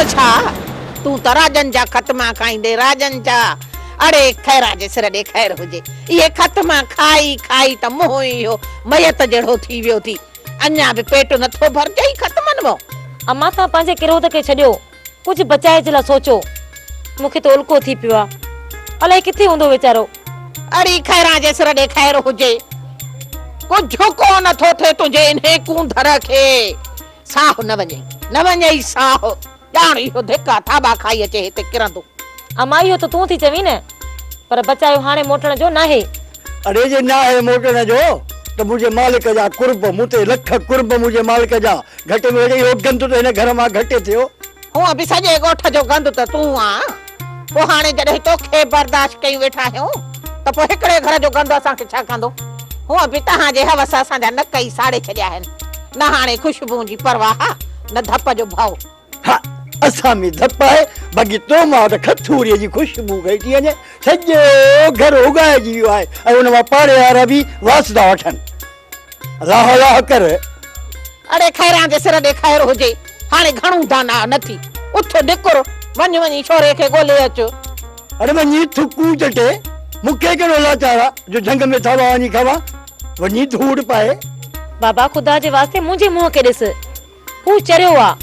छा तू त राजन जा खतमा खाईंदे राजन जा। अरे खैरा जे सिर ॾे खैर हुजे, ये खतमा खाई खाई त मुंह ई हो मयत जहिड़ो थी वियो थी। अञा बि पेट नथो भरजई खतमन मो। अम्मा तव्हां पंहिंजे किरोध खे छॾियो, कुझु बचाए जे लाइ सोचो। मूंखे त उल्को थी पियो आहे, अलाए किथे हूंदो वीचारो। अरे खैरा जे सिर ॾे खैर हुजे, कुझु को नथो थिए तुंहिंजे इन्हे कूंधर खे। साह न वञे साह, ॼाण इहो धिका थाबा खाई अचे हिते किरंदो। अम्मा इहो त तूं थी चवीं न, पर बचायो हाणे मोटण जो नाहे। अरे जे ना है मोटण जो तो मुझे मालिक जा कुर्ब, मुते लख कुर्ब मुझे मालिक जा। घट में घटि इहो गंद तो हिन घर मां घटि थियो। हूअं बि सॼे ॻोठ जो गंद त तूं आ। पोइ हाणे जॾहिं तोखे बर्दाश्त कई वेठा आहियूं त पोइ हिकिड़े घर जो गंद असांखे छा कंदो। हूअं बि तव्हांजे हवस असांजा नक ई साड़े छॾिया आहिनि। न हाणे ख़ुशबू जी परवाह, न धप जो भाव। हा असां में धप आहे, बाक़ी तो मां त खथूरीअ जी ख़ुशबू गई थी वञे। सॼो घर उगाइजी वियो आहे ऐं उन मां पाड़े वारा बि वासदा वठनि। लाह लाह कर। अरे खैरा जे सिर ॾे खैर हुजे, हाणे घणो दाना नथी। उथ निकुर, वञी छोरे खे ॻोल्हे अचो। अरे वञी थुकूं चटे, मूंखे कहिड़ो लाचार आहे जो झंग में थावा वञी खावां। वञी धूड़ पाए। बाबा खुदा जे वास्ते मुंहिंजे मुंहं खे ॾिस, हू चरियो आहे,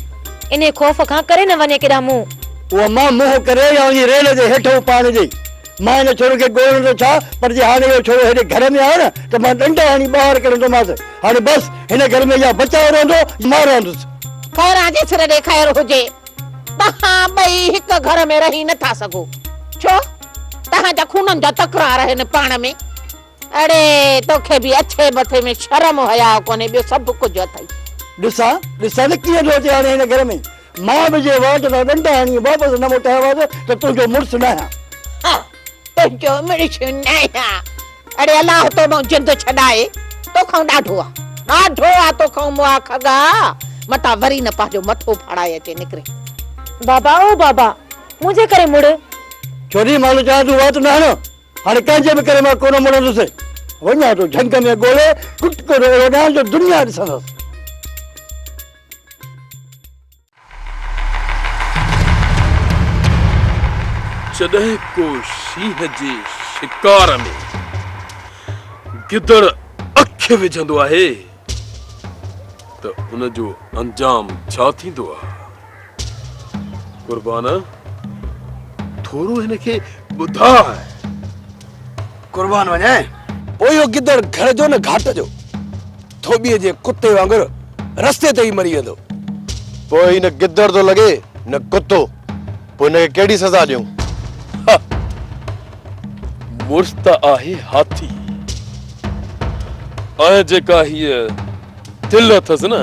इन खौफ़ खां करे न वञे केॾा मुंहुं। उहा मां मुंहुं करे या वञी रेल जे हेठो पाण जे। मां हिन छोरे खे ॻोल्हंदो छा, पर जे हाणे इहो छोरो हेॾे घर में आहे न त मां डंडा हणी ॿाहिरि कढंदोमांसि। हाणे बसि हिन घर में या बचाव रहंदो मां रहंदुसि। खैरा जे सिर ॾे खैर हुजे, तव्हां ॿई हिक घर में रही नथा सघो। छो? तव्हांजा खूननि जा तकरार आहिनि पाण में। अरे तोखे बि अच्छे मथे में शर्म हया कोन्हे, ॿियो सभु कुझु अथई। ॾिसां न कीअं थो अचे हाणे हिन घर में। मां बि जे वाट तां डंडा हणी वापसि न मोटायोसि त तुंहिंजो मुड़ुसु न आहियां। तुंहिंजो मुड़ुसु न आहियां। अरे अलाह तो मां जिंद छॾाए, तोखां ॾाढो आहे तोखां मुआ खगा। मता वरी न पंहिंजो मथो फाड़ाए अचे निकिरे। बाबा ओ बाबा, मुंहिंजे करे मुड़। छोरी मालू चाहे तूं वात न हण, हाणे कंहिंजे बि करे मां कोन मुड़ंदुसि। वञा तो झंग में ॻोल्हे कुटको वॾा जो दुनिया ॾिसंदुसि। जॾहिं को शींहं जे शिकार में गिदड़ अख विझंदो आहे त उन जो अंजाम छा थींदो आहे? कुर्बान, थोरो हिन खे ॿुधाए। कुर्बान वञे, पोइ इहो गिदड़ घर जो न घाट जो, थोबीअ जे कुते वांगुरु रस्ते ते ई मरी वेंदो। पोइ हिन गिदड़ तो लॻे न कुतो, पोइ हिनखे कहिड़ी सज़ा ॾियूं? मुड़ुसु त आहे हाथी, ऐं जेका हीअ दिलि अथसि न,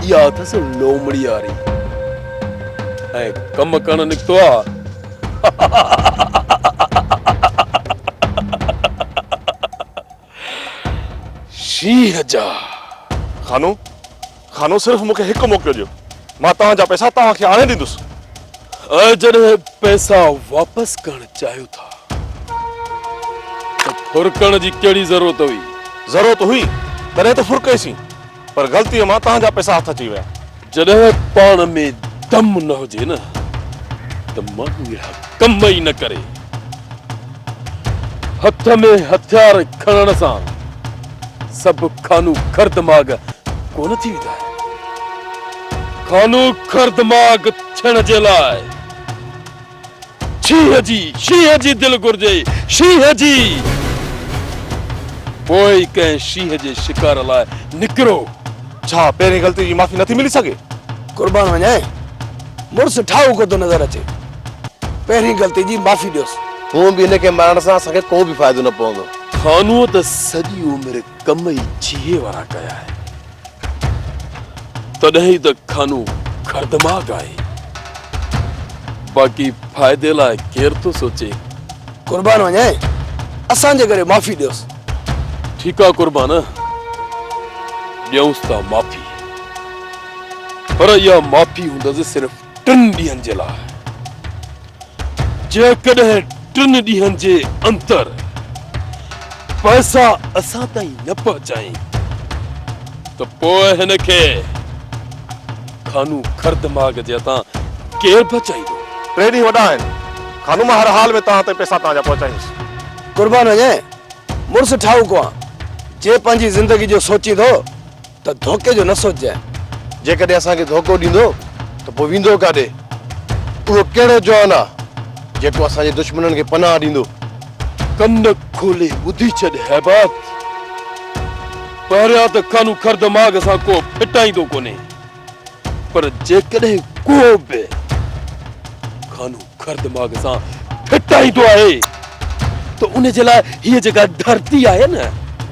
इहा अथसि लोमड़ी वारी, ऐं कम करण निकितो आहे। शींहं जा। खानो सिर्फ़ मूंखे हिकु मौक़ो ॾियो, मां तव्हांजा पैसा तव्हांखे आणे ॾींदुसि। ऐं जॾहिं पैसा वापसि करणु चाहियो था त फुरकण जी कहिड़ी ज़रूरत हुई? ज़रूरत हुई तॾहिं त फुरकईसीं, पर ग़लतीअ मां तव्हांजा पैसा हथ अची विया। जॾहिं पाण में दम न हुजे न त माण्हू अहिड़ा कम ई न करे। हथ में हथियार खणण सां सभु खानू खर दिमाग़ कोन थी वेंदा। खानू खर दिमाग़ थियण जे लाइ शींहं जी दिलि घुर्जे, शींहं जी। पोइ कंहिं शींहं जे शिकार लाइ निकिरो। छा पहिरीं ग़लती जी माफ़ी नथी मिली सघे? कुर्बान वञे, मुड़ुसु ठाऊ थो नज़र अचे, पहिरीं ग़लती जी माफ़ी ॾियोसि। हूअं बि हिनखे मारण सां असांखे को बि फ़ाइदो न पवंदो। खानूअ त सॼी उमिरि कम ई जीए वारा कया आहे, तॾहिं त खानू खर दिमाग़ आहे। बाक़ी फ़ाइदे लाइ केरु थो सोचे? कुर्बान वञे, असांजे करे माफ़ी ॾियोसि। ठीकु आहे कुर्बान, ॾियूंसि था माफ़ी, पर इहा माफ़ी हूंदसि सिर्फ़ 3 ॾींहंनि जे लाइ। जेकॾहिं 3 ॾींहंनि जे अंदर पैसा असां ताईं न पहुचाई त पोइ हिन खे खानू खर दिमाग़ जे हथां केर बचाईंदो? 3 ॾींहं वॾा आहिनि। खानू मां हर हाल में तव्हां ते पैसा तव्हांजा पहुचाईंदुसि। कुर्बान वञे मुड़ुस ठाहूको आहे, जे पंहिंजी ज़िंदगी जो सोचींदो त धोखे जो न सोचजांइ। जेकॾहिं असांखे धोखो ॾींदो त पोइ वेंदो काॾे? उहो कहिड़ो जवान आहे जेको असांजे दुश्मननि खे पनाह ॾींदो? कन खोले ॿुधी छॾ हैबात। पहिरियां त खानू खर दिमाग़ सां को फिटाईंदो कोन्हे, पर जेकॾहिं को बि खानू खर दिमाग़ सां फिटाईंदो आहे त उन जे लाइ हीअ जेका धरती आहे न,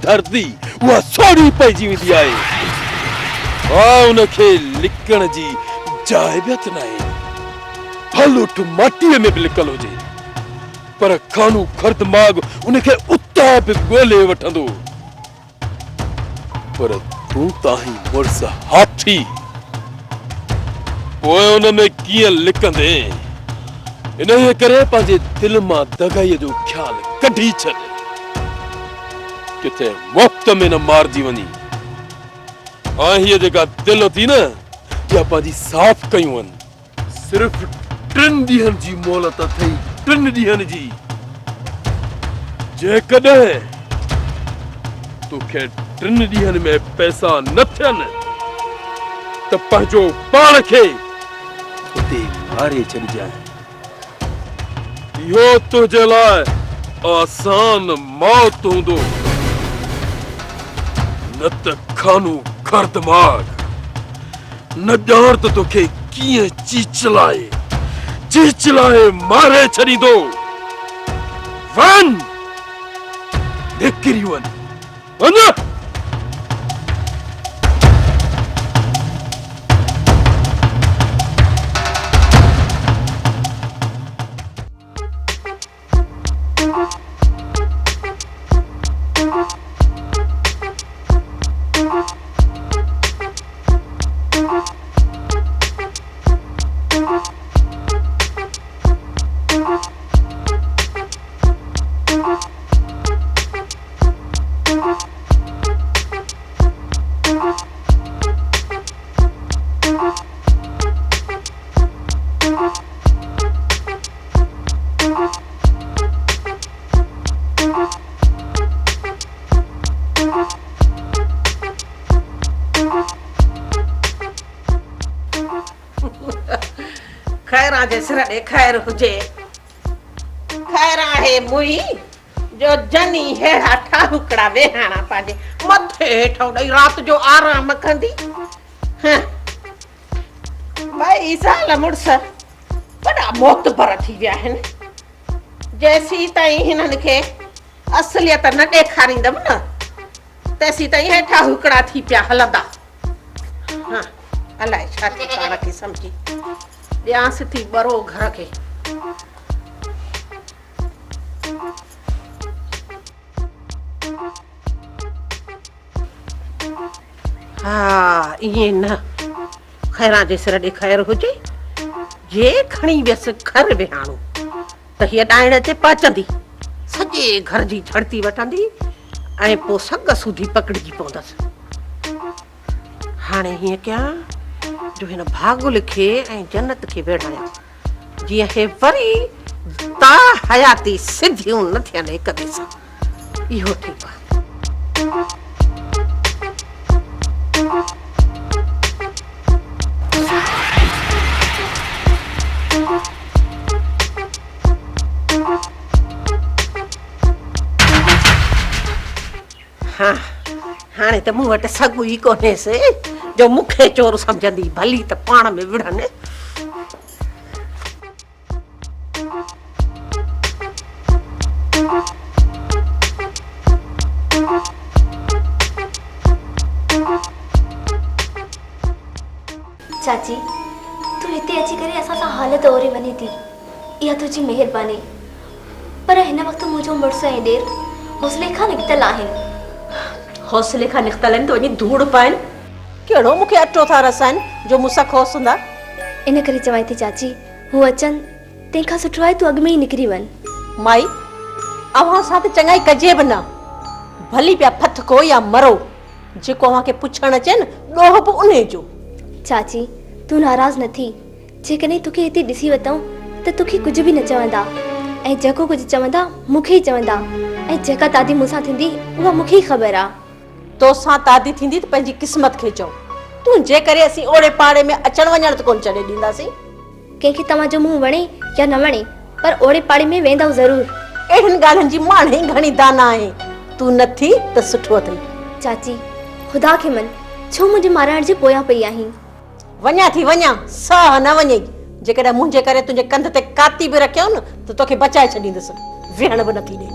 धरती उहा सोढ़ी पइजी वेंदी आहे। उनखे लिकण जी जाइ बि न आहे। फल उठ माटीअ में बि लिकल हुजे, पर खानू खर दिमाग़ उनखे उतां बि ॻोल्हे वठंदो। पर तूं ताहीं मुड़ुस हाथी, पोइ उन में कीअं लिकंदे? इनजे करे पंहिंजे दिल मां दगाईअ जो ख्याल कढी छॾ, किथे मुफ़्त में न मारजी वञी। हीअ जेका दिल थी न, इहा पंहिंजी साफ़ कयूं आहिनि। सिर्फ़ 3 ॾींहंनि जी मोहलत अथई, 3 ॾींहंनि जी। जेकॾहिं तोखे 3 ॾींहंनि में पैसा न थियनि त पंहिंजो पाण खे उते मारे छॾिजांइ। इहो तुंहिंजे लाइ आसान मौत हूंदो, न त खानू खर दिमाग़ न ॼाण त तोखे कीअं चीचलाए मारे छॾींदो। वञ, निकिरी वञ, वञ। खैरा जे सिर ॾे खैर हुजे। खैर आहे मुई जो जनी हेड़ा ठाहुकड़ा वेहाणा पंहिंजे मथे हेठों ॾेई रात जो आराम कंदी। भाई साल मुड़स वॾा मोतबर थी विया आहिनि। जेसी ताईं हिननि खे असलियत न ॾेखारींदमि न, तेसी ताईं हेठा हुकड़ा थी पिया हलंदा। अलाए छा थी पाण खे सम्झी ॾियांसि थी बरो घर खे। ईअं न, खैरा जे सिर ॾे खैर हुजे। जे खणी वियसि घर विहाणो त हीअ ॾाइण ते पहुचंदी, सॼे घर जी झड़ती वठंदी ऐं पोइ सग सूधी पकड़िजी पवंदसि। हाणे हीअं कयां जो हिन भागुल खे ऐं जन्नत खे वेड़ाया, जीअं हे वरी ता हयाती सिधियूं न थियनि हिक ॿिए सां। इहो ठीकु आहे। हाणे त मूं वटि सॻु ई कोन्हेसि जो मूंखे चोर सम्झंदी, भली त पाण में विढ़नि। चाची, तू हिते अची करे असां सां हालत ओरे वञे थी, इहा तुंहिंजी महिरबानी। पर हिन वक़्तु मुंहिंजो मुड़ुस ऐं ॾेर हौसले खां निकितल आहिनि। हौसले खां निकितल आहिनि त वञी धूड़ पाइनि। कहिड़ो मूंखे अटो था रसाइनि जो मूंसां खोस हूंदा? इन करे चवां थी चाची, हू अचनि तंहिंखां सुठो आहे तूं अॻु में ई निकिरी वञ। माई, अव्हां सां त चङाई कजे बि न, भली पिया फथको या मरो। जेको अव्हां खे पुछणु अचे न ॾोह बि उन जो। चाची, तूं नाराज़ न थी, जेकॾहिं तोखे हिते ॾिसी वतऊं त तोखे कुझु बि न चवंदा ऐं जेको कुझु चवंदा मूंखे ई चवंदा ऐं जेका तादी मूंसां थींदी उहा मूंखे ई ख़बर आहे। तोसां तादी थींदी त पंहिंजी क़िस्मत खे चओ। तूं जे करे असीं ओड़े पाड़े में अचण वञण त कोन छॾे ॾींदासीं। कंहिंखे तव्हांजो मुंहुं वणे या न वणे पर ओड़े पाड़े में वेंदव ज़रूरु। अहिड़ियुनि ॻाल्हियुनि जी माण ई घणी दाना आहे। तूं नथी त सुठो अथई। चाची ख़ुदा खे मन छो मुंहिंजे माराइण जे पोयां पई आहीं? वञा थी वञा साह न वञे। जेकॾहिं मुंहिंजे करे तुंहिंजे कंध ते काती बि रखियो न त तोखे बचाए छॾींदसि। वेहण बि नथी ॾे।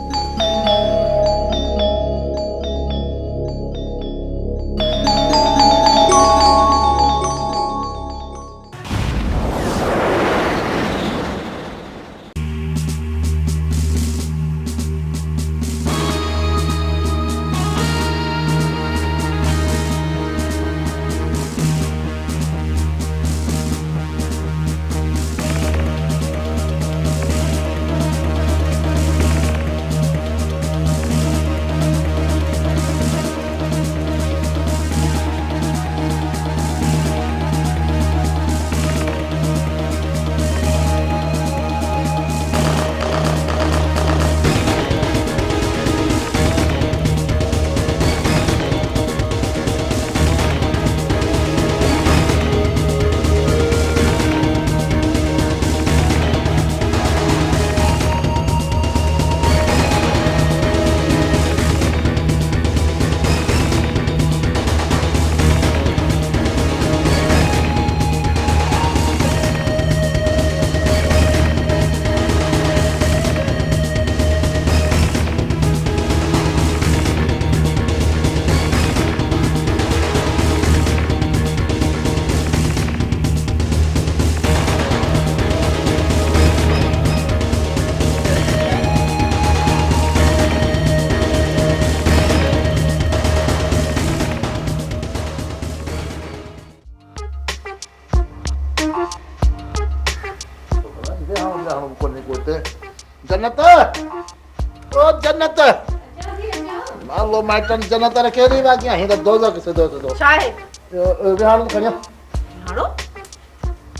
जन्नत ओ जन्नत मान लो माइटन जन्नत रखे नहीं बाकी हिंद दोज़ख से दो शाहे विहाणो खणियो हाणो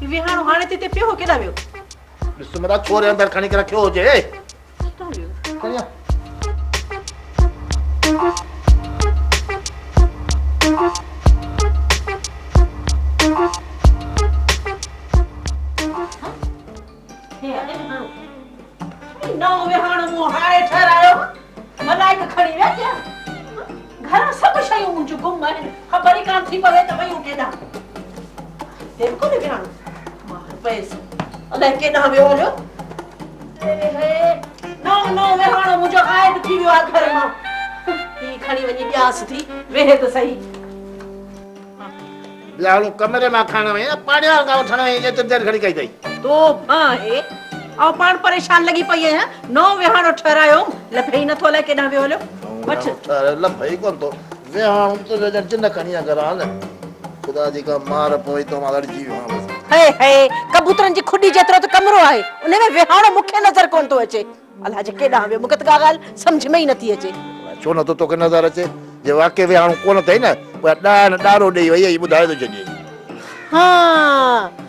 विहाणो हाणे ते पियो केॾा वियो? ॾिस मेरा छोरे अंदर खणी के रखियो हुजे खणियो नौ विहाणो मूं हाणे ठहरायो मलाइक खणी विया क्या? घर सभु शयूं मुंहिंजूं गुम आहिनि। ख़बर ई कान थी पवे त वयूं केॾां। देखो ने विहाणो मार पैस अलाए केॾां वियो हुयो। नौ विहाणो मुंहिंजो गायब थी वियो आहे घर मां। ही खणी वञी ॾियास थी वेहे त सही। विहाणो कमरे में खणण में पाणी वाला वठण में एतिरी देरि खणी कई अथई। तो भाए और पाण परेशान लगी पई है। नौ विहाणो ठहरायो लफे नथो अलाए केॾां वियो हलियो। बच लफई कोन तो विहाणो तो चिन खणी कर हाल खुदा जी का मार पोई तो मां लड़जी वियो बस। हे हे कबूतरन जी खुडी जेतिरो त कमरो आहे उन में विहाणो मूंखे नज़र कोन थो अचे। अलाह जे केॾां वियो मूंखे त का ॻाल्हि सम्झ में ई नथी अचे। छो न तो तोखे नज़र अचे जे वाकई विहाणो कोन अथई न उहा ॾारो ॾेई वई ॿुधाए थो छॾियई। हाँ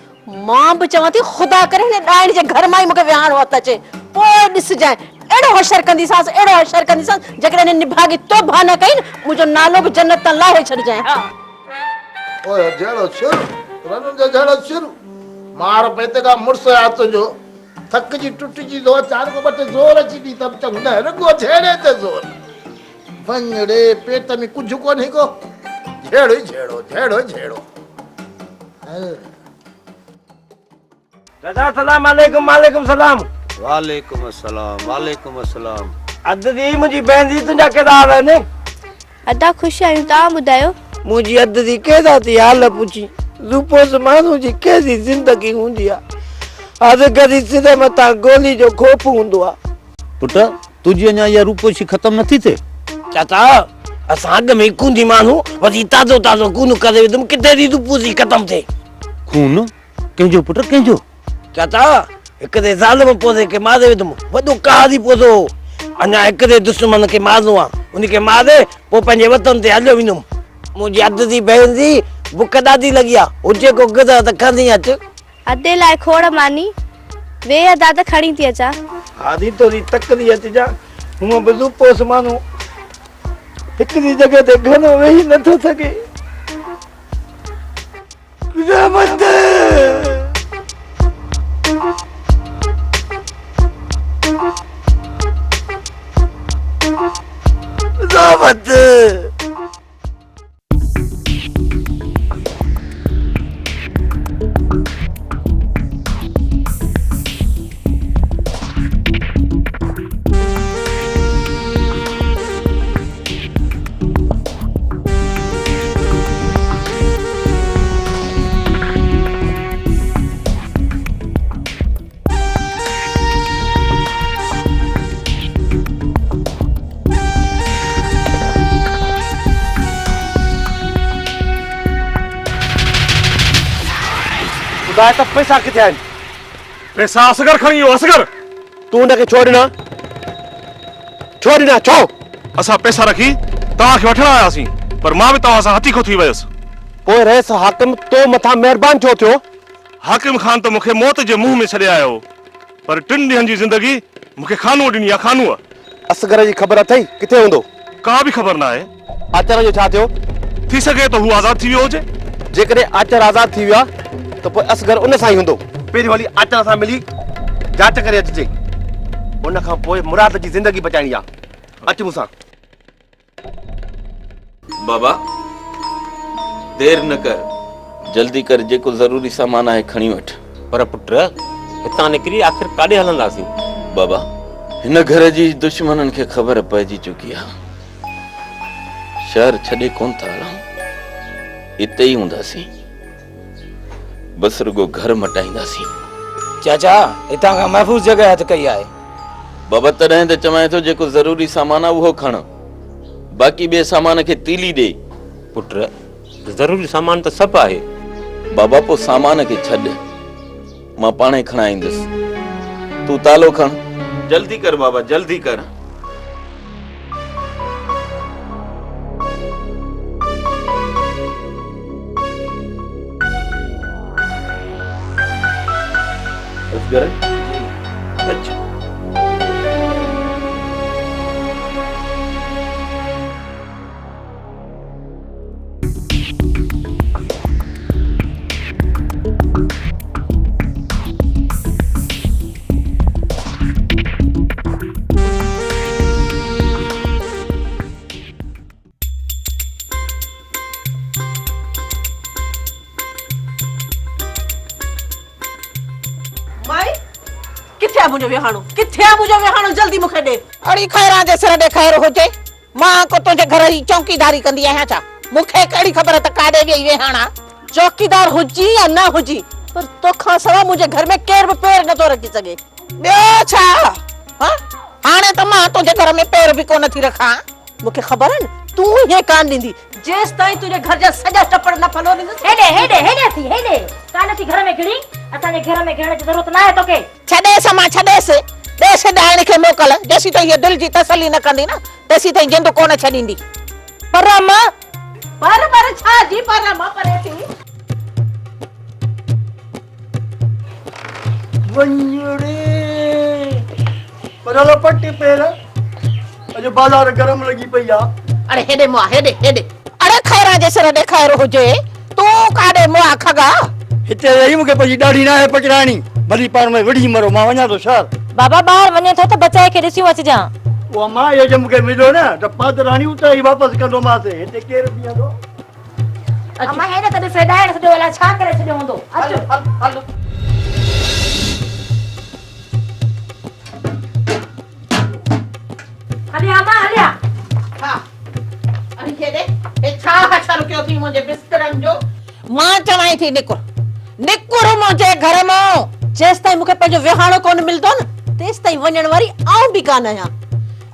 मां बि चवां थी ख़ुदा करे हिन ॾाइण जे घर मां ई मूंखे विहाणो हथ अचे पोइ ॾिसजांइ अहिड़ो होशियार कंदीसांसि अहिड़ो होशियार कंदीसांसि जेकॾहिं हिन निभागी तोबा न कई न मुंहिंजो नालो बि जन्नत तां लाहे छॾिजांइ। हा ओए जहिड़ो शुरू रननि जो जहिड़ो शुरू मार पेते का मुड़ुस आहे तुंहिंजो थकिजी टुटिजी दो चार को ॿ टे ज़ोर अची ॾी त चङो न रुॻो छेड़े ते ज़ोर वञड़े पेट में कुझु कोन्हे को झेड़ो ई झेड़ो झेड़ो ई झेड़ो। दादा सलाम अलैकुम वालेकुम सलाम। वालेकुम अस्सलाम वालेकुम अस्सलाम। अद दी मुंहिंजी भेण जी तुंहिंजा केॾा हाल आहिनि? अदा ख़ुशि आहियूं तव्हां ॿुधायो? मुंहिंजी अद दी केॾा थी हाल पुछी रूपोस माण्हू जी कहिड़ी ज़िंदगी हूंदी आहे। अध कॾहिं सिधे मथां गोली जो खोप हूंदो आहे। पुट तुंहिंजी अञा इहा रूपोशी ख़तम नथी थिए। चाचा असां अॻ में खूंदी माण्हू वरी ताज़ो ताज़ो खून करे विधुमि किथे जी रूपोशी ख़तम थिए। खून कंहिंजो पुट कंहिंजो? चाचा हिकु ते ज़ालिम पोसे खे मारे विधुमि वॾो कहारी पोसो अञा हिकु ते दुश्मन खे मारणो आहे उनखे मारे पोइ पंहिंजे वतन ते हलियो वेंदुमि। मुंहिंजी अद जी भेण जी बुख ॾाढी लॻी आहे हुजे को गुज़र त खणी अच। अदे लाइ खोड़ मानी वे दादा खणी थी अचा। आदि तोरी तकदी अच जा हूं बजू पोस मानो एक दी जगह ते घनो वेही न थो सके। रहमत रहमत त पैसा किथे आहिनि? पैसा असगर खणी वियो असगर। तूं हुनखे छो ॾिना? छो ॾिना छो? असां पैसा रखी तव्हांखे वठण आयासीं पर मां बि तव्हां सां हथी खो थी वियुसि। पोइ रहिस हाकिम तो मथां महिरबान छो थियो? हाकिम खान त मूंखे मौत जे मुंहं में छॾे आयो पर 3 ॾींहंनि जी ज़िंदगी मूंखे खानूअ ॾिनी आहे खानूअ। असगर जी ख़बर अथई किथे हूंदो? का बि ख़बर न आहे। आचर जो छा थियो? थी सघे त हू आज़ाद थी वियो हुजे। जेकॾहिं आचर आज़ाद थी वियो त पोइ असगर उन सां ई हूंदो। पहिरीं वली आचर सां मिली जांच करे अचिजे उन खां पोइ मुराद जी ज़िंदगी बचाइणी आहे। अच मूंसां। बाबा देर न कर जल्दी कर जेको ज़रूरी सामान आहे खणी वठ। पर पुट हितां निकिरी आखिर काॾे हलंदासीं? बाबा हिन घर जी दुश्मननि खे ख़बर पइजी चुकी आहे। शहर छॾे कोन था हलूं हिते ई हूंदासीं बस रुगो घर मटाईंदासीं। चाचा हितां खां महफ़ूज़ जगह हथ कई आहे। बाबा तॾहिं त चवां थो जेको ज़रूरी सामान आहे उहो खण बाक़ी ॿिए सामान खे तीली ॾे। पुट ज़रूरी सामान त सभु आहे। बाबा पोइ सामान खे छॾ मां पाणे खणाईंदुसि। तूं तालो खण जल्दी कर बाबा जल्दी कर। अच्छा मुझे विहाणो किथे आ मुझे विहाणो जल्दी मुखे दे। अड़ी खैरा जे सिर दे खैर होजे मां को तुझे घर जी चौकीदारी कंदी आहियां छा? मुखे कड़ी खबर त काडे वे विहाणा चौकीदार हुजी या ना हुजी पर तोखा सवा मुझे घर में केर भी पैर न तो रखी सके। ॿियो छा? हां हाणे त मां तुझे घर में पैर भी कोन थी रखा। मुखे खबर है तू ये कान दींदी जेस ताई तुझे घर जा सजा टपड़ न फलो नी। हेडे हेडे हेडे थी हेडे कान थी घर में घड़ी असा ने घर में घण की जरूरत ना है तोके। छडे समा छडे से देश डायण के मोकल जेसी तो ये दिल जी तसल्ली न कंदी ना तेसी तो जिंद कोन छडींदी। पर मां पर छा जी पर मां परे थी वंजड़े पर पट्टी पेर अजो बाजार गरम लगी पई आ। अरे हेडे मुआ हेडे हेडे अरे खैरा जे सिर दे खैर होजे तू काडे मुआ खगा हिते रही मुके पजी डाढी ना है पचराणी भली पार में वडी मरो मां वना तो शहर। बाबा बाहर वने थो त बचाए के दिसियो अच जा। वो मां ये जम के मिलो ना त पादराणी उता ही वापस कंदो मासे हिते केर बियादो। अम्मा हेडे त से डायण छडो वाला छा करे छडो होंदो। अच हल हलिया अम्मा हलिया। हां अरे हेडे ए छा हछर क्यों थी मुझे बिस्तरन जो मां चवाई थी निकुर निकुर मुझे घर में जेस ताई मुके पेजो विहाणो कोन मिलदो न तेस ताई वणन वारी आऊं भी कान आया।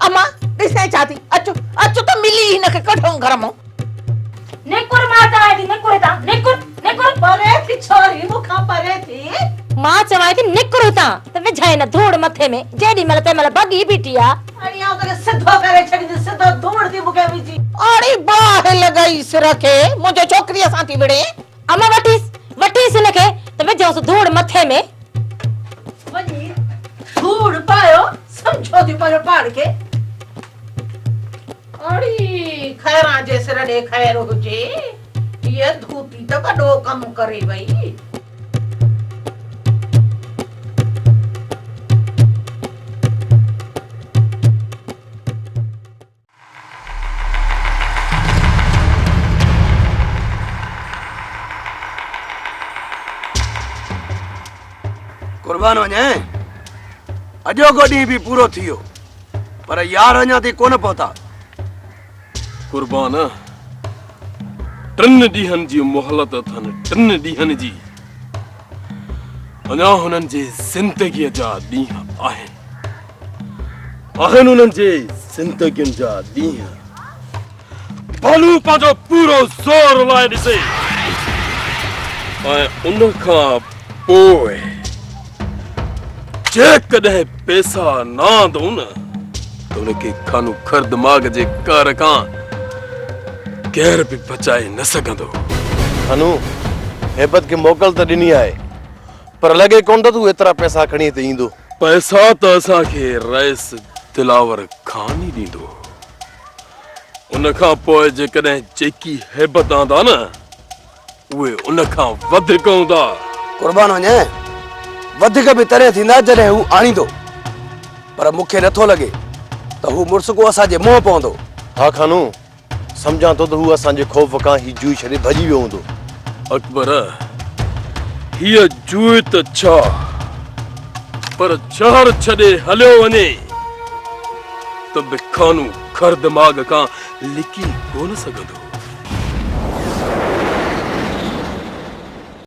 अम्मा दिसे चाहती अचो अचो तो मिली ही न के कढो घर में। निकुर मां चवाई थी निकुर ता निकुर निकुर परे थी छोरी मुखा परे थी मां चवाई थी निकुर ता त विझाए न धूड़ मथे में जेडी मल ते मल बगी बीटिया अड़ी आऊं तो सिद्धो करे छडी सिद्धो धूड़ दी मुके विजी अड़ी बाह लगाई सिर के मुझे छोकरी सां थी बड़े। अम्मा वटीस न के त विझ विझोसि धूड़ मथे में। वञी धूड़ पायो समझो थी पर पाड़ के अड़ी खैरा जे सिर ॾे खैर हुजे ये धूती त वॾो कम करे वई। कुर्बान वञे अॼोको ॾींहुं बि पूरो थी वियो पर यार अञा ताईं कोन पहुता। कुर्बान 3 ॾींहनि जी मोहलत अथनि, 3 ॾींहनि जी। अञा हुननि जे ज़िंदगीअ जा ॾींहं आहिनि हुननि जे ज़िंदगियुनि जा ॾींहं। बालू पंहिंजो पूरो ज़ोर लाइ ॾिसे ऐं उन खां पोइ जेकॾहिं पैसा न आंदो न त उनखे खानू खर दिमाग़ जे कार खां केर बि बचाए न सघंदो। खानू हेबत खे मोकल त ॾिनी आहे पर लॻे कोन त तूं एतिरा पैसा खणी हिते ईंदो। पैसा त असांखे रईस दिलावर खान ई ॾींदो। उन खां पोइ जेकॾहिं जेकी हेबत आंदा न उहे उन खां वधीक हूंदा। कुर्बान वञे वधीक बि तॾहिं थींदा जॾहिं हू आणींदो पर मूंखे नथो लॻे त हू मुड़ुस को असांजे मुंहुं पवंदो। हा खानू सम्झां थो त हू असांजे खौफ़ खां ही जूई छॾे भॼी वियो हूंदो। अकबर हीअ जूए त छा पर शहर छॾे हलियो वञे त बि खानू खर दिमाग़ खां लिकी कोन सघंदो।